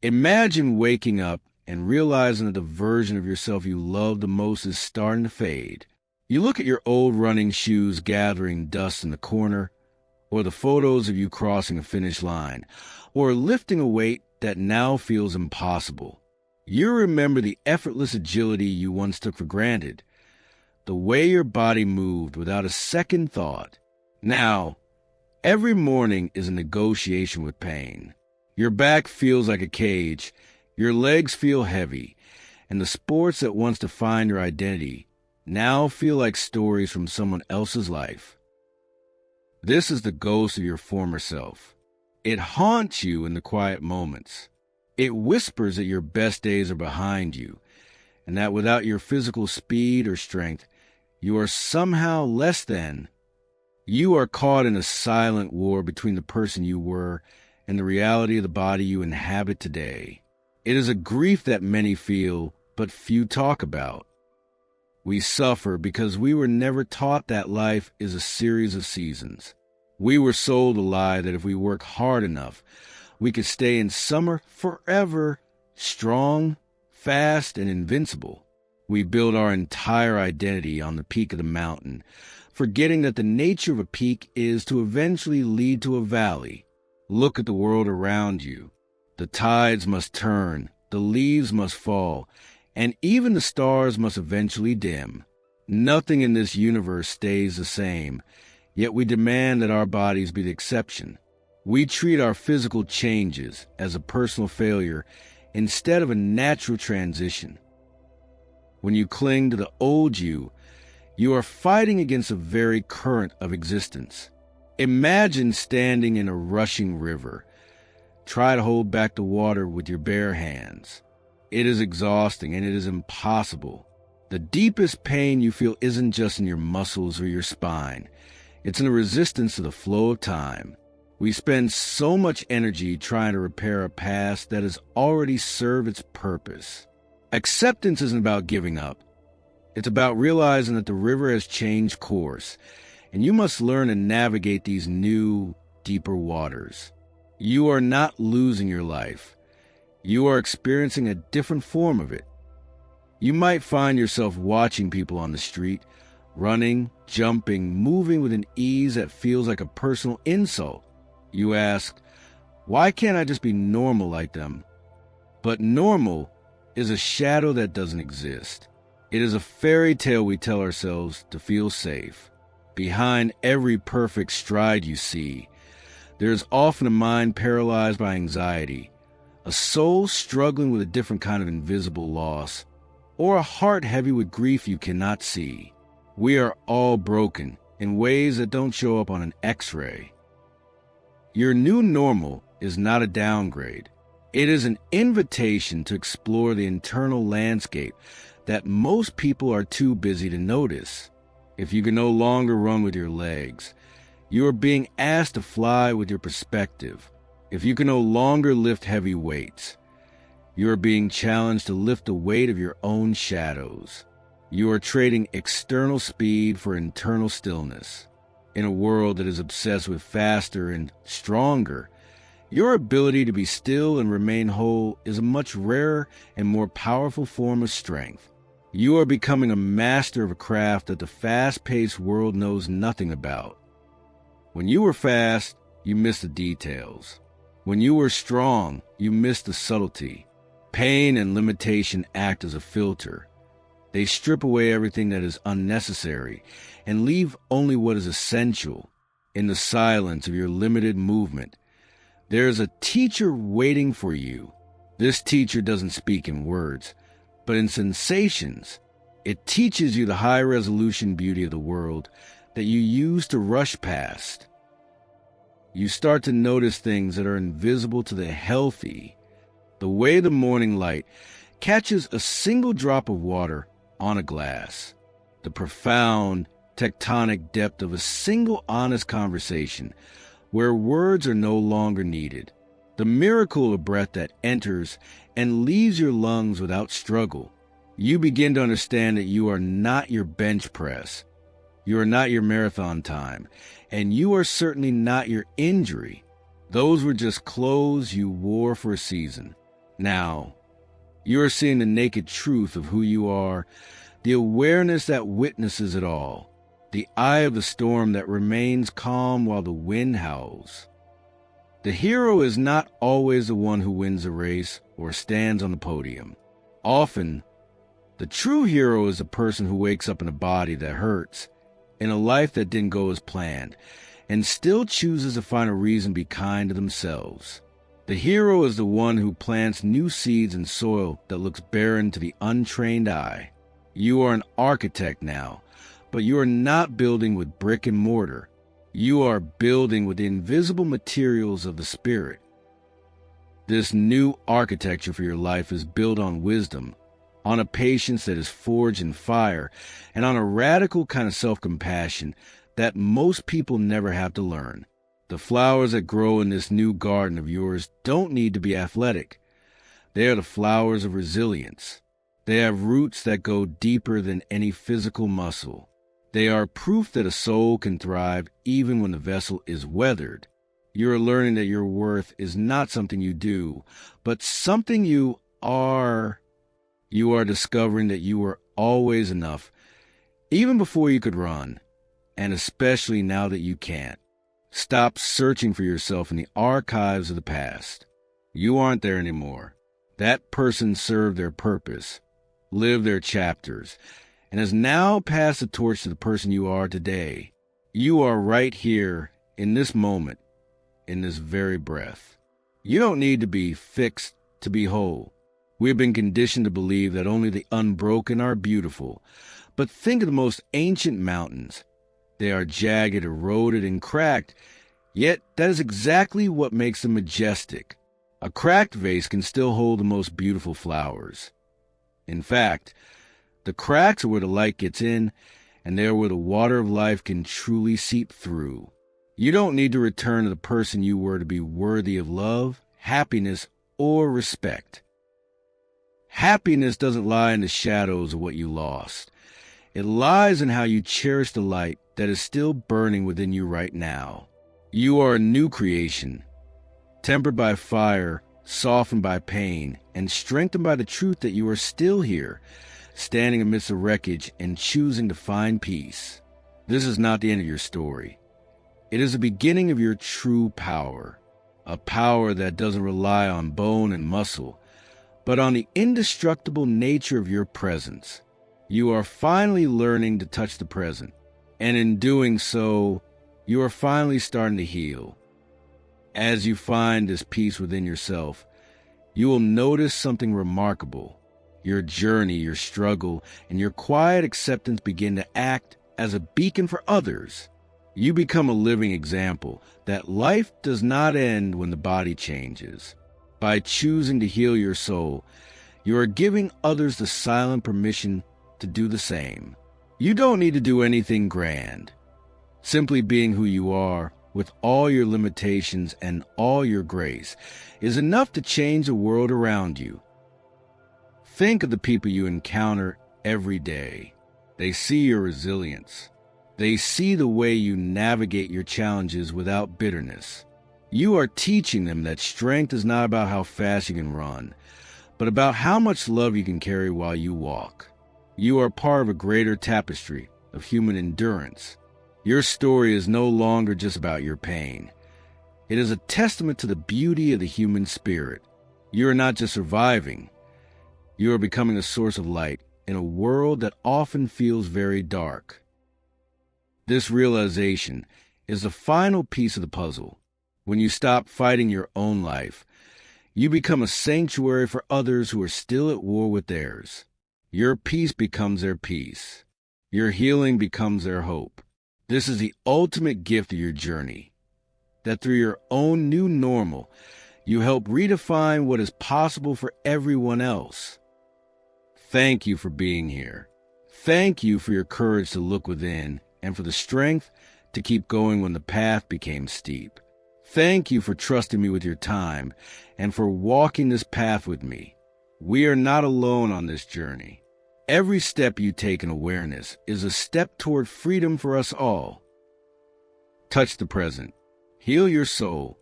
Imagine waking up and realizing that the version of yourself you love the most is starting to fade. You look at your old running shoes gathering dust in the corner, or the photos of you crossing a finish line, or lifting a weight that now feels impossible. You remember the effortless agility you once took for granted, the way your body moved without a second thought. Now, every morning is a negotiation with pain. Your back feels like a cage, your legs feel heavy, and the sports that once defined your identity now feel like stories from someone else's life. This is the ghost of your former self. It haunts you in the quiet moments. It whispers that your best days are behind you, and that without your physical speed or strength, you are somehow less than. You are caught in a silent war between the person you were and the reality of the body you inhabit today. It is a grief that many feel, but few talk about. We suffer because we were never taught that life is a series of seasons. We were sold a lie that if we work hard enough, we could stay in summer forever, strong, fast, and invincible. We build our entire identity on the peak of the mountain, forgetting that the nature of a peak is to eventually lead to a valley. Look at the world around you. The tides must turn, the leaves must fall, and even the stars must eventually dim. Nothing in this universe stays the same, yet we demand that our bodies be the exception. We treat our physical changes as a personal failure instead of a natural transition. When you cling to the old you, you are fighting against a very current of existence. Imagine standing in a rushing river. Try to hold back the water with your bare hands. It is exhausting and it is impossible. The deepest pain you feel isn't just in your muscles or your spine. It's in the resistance to the flow of time. We spend so much energy trying to repair a past that has already served its purpose. Acceptance isn't about giving up. It's about realizing that the river has changed course, and you must learn to navigate these new, deeper waters. You are not losing your life. You are experiencing a different form of it. You might find yourself watching people on the street, running, jumping, moving with an ease that feels like a personal insult. You ask, why can't I just be normal like them? But normal is a shadow that doesn't exist. It is a fairy tale we tell ourselves to feel safe. Behind every perfect stride you see, there is often a mind paralyzed by anxiety, a soul struggling with a different kind of invisible loss, or a heart heavy with grief you cannot see. We are all broken in ways that don't show up on an X-ray. Your new normal is not a downgrade. It is an invitation to explore the internal landscape that most people are too busy to notice. If you can no longer run with your legs, you are being asked to fly with your perspective. If you can no longer lift heavy weights, you are being challenged to lift the weight of your own shadows. You are trading external speed for internal stillness. In a world that is obsessed with faster and stronger, your ability to be still and remain whole is a much rarer and more powerful form of strength. You are becoming a master of a craft that the fast-paced world knows nothing about. When you were fast, you missed the details. When you were strong, you missed the subtlety. Pain and limitation act as a filter. They strip away everything that is unnecessary and leave only what is essential. In the silence of your limited movement, there is a teacher waiting for you. This teacher doesn't speak in words, but in sensations. It teaches you the high-resolution beauty of the world that you use to rush past. You start to notice things that are invisible to the healthy. The way the morning light catches a single drop of water on a glass. The profound, tectonic depth of a single honest conversation where words are no longer needed. The miracle of breath that enters and leaves your lungs without struggle. You begin to understand that you are not your bench press. You are not your marathon time, and you are certainly not your injury. Those were just clothes you wore for a season. Now, you are seeing the naked truth of who you are, the awareness that witnesses it all, the eye of the storm that remains calm while the wind howls. The hero is not always the one who wins a race or stands on the podium. Often, the true hero is a person who wakes up in a body that hurts, in a life that didn't go as planned, and still chooses to find a reason to be kind to themselves. The hero is the one who plants new seeds in soil that looks barren to the untrained eye. You are an architect now, but you are not building with brick and mortar. You are building with the invisible materials of the Spirit. This new architecture for your life is built on wisdom, on a patience that is forged in fire, and on a radical kind of self-compassion that most people never have to learn. The flowers that grow in this new garden of yours don't need to be athletic. They are the flowers of resilience. They have roots that go deeper than any physical muscle. They are proof that a soul can thrive even when the vessel is weathered. You are learning that your worth is not something you do, but something you are. You are discovering that you were always enough, even before you could run, and especially now that you can't. Stop searching for yourself in the archives of the past. You aren't there anymore. That person served their purpose, lived their chapters, and has now passed the torch to the person you are today. You are right here, in this moment, in this very breath. You don't need to be fixed to be whole. We have been conditioned to believe that only the unbroken are beautiful. But think of the most ancient mountains. They are jagged, eroded, and cracked, yet that is exactly what makes them majestic. A cracked vase can still hold the most beautiful flowers. In fact, the cracks are where the light gets in, and they are where the water of life can truly seep through. You don't need to return to the person you were to be worthy of love, happiness, or respect. Happiness doesn't lie in the shadows of what you lost. It lies in how you cherish the light that is still burning within you right now. You are a new creation, tempered by fire, softened by pain, and strengthened by the truth that you are still here, standing amidst the wreckage and choosing to find peace. This is not the end of your story. It is the beginning of your true power, a power that doesn't rely on bone and muscle, but on the indestructible nature of your presence. You are finally learning to touch the present, and in doing so, you are finally starting to heal. As you find this peace within yourself, you will notice something remarkable. Your journey, your struggle, and your quiet acceptance begin to act as a beacon for others. You become a living example that life does not end when the body changes. By choosing to heal your soul, you are giving others the silent permission to do the same. You don't need to do anything grand. Simply being who you are, with all your limitations and all your grace, is enough to change the world around you. Think of the people you encounter every day. They see your resilience. They see the way you navigate your challenges without bitterness. You are teaching them that strength is not about how fast you can run, but about how much love you can carry while you walk. You are part of a greater tapestry of human endurance. Your story is no longer just about your pain. It is a testament to the beauty of the human spirit. You are not just surviving. You are becoming a source of light in a world that often feels very dark. This realization is the final piece of the puzzle. When you stop fighting your own life, you become a sanctuary for others who are still at war with theirs. Your peace becomes their peace. Your healing becomes their hope. This is the ultimate gift of your journey, that through your own new normal, you help redefine what is possible for everyone else. Thank you for being here. Thank you for your courage to look within and for the strength to keep going when the path became steep. Thank you for trusting me with your time and for walking this path with me. We are not alone on this journey. Every step you take in awareness is a step toward freedom for us all. Touch the present, heal your soul,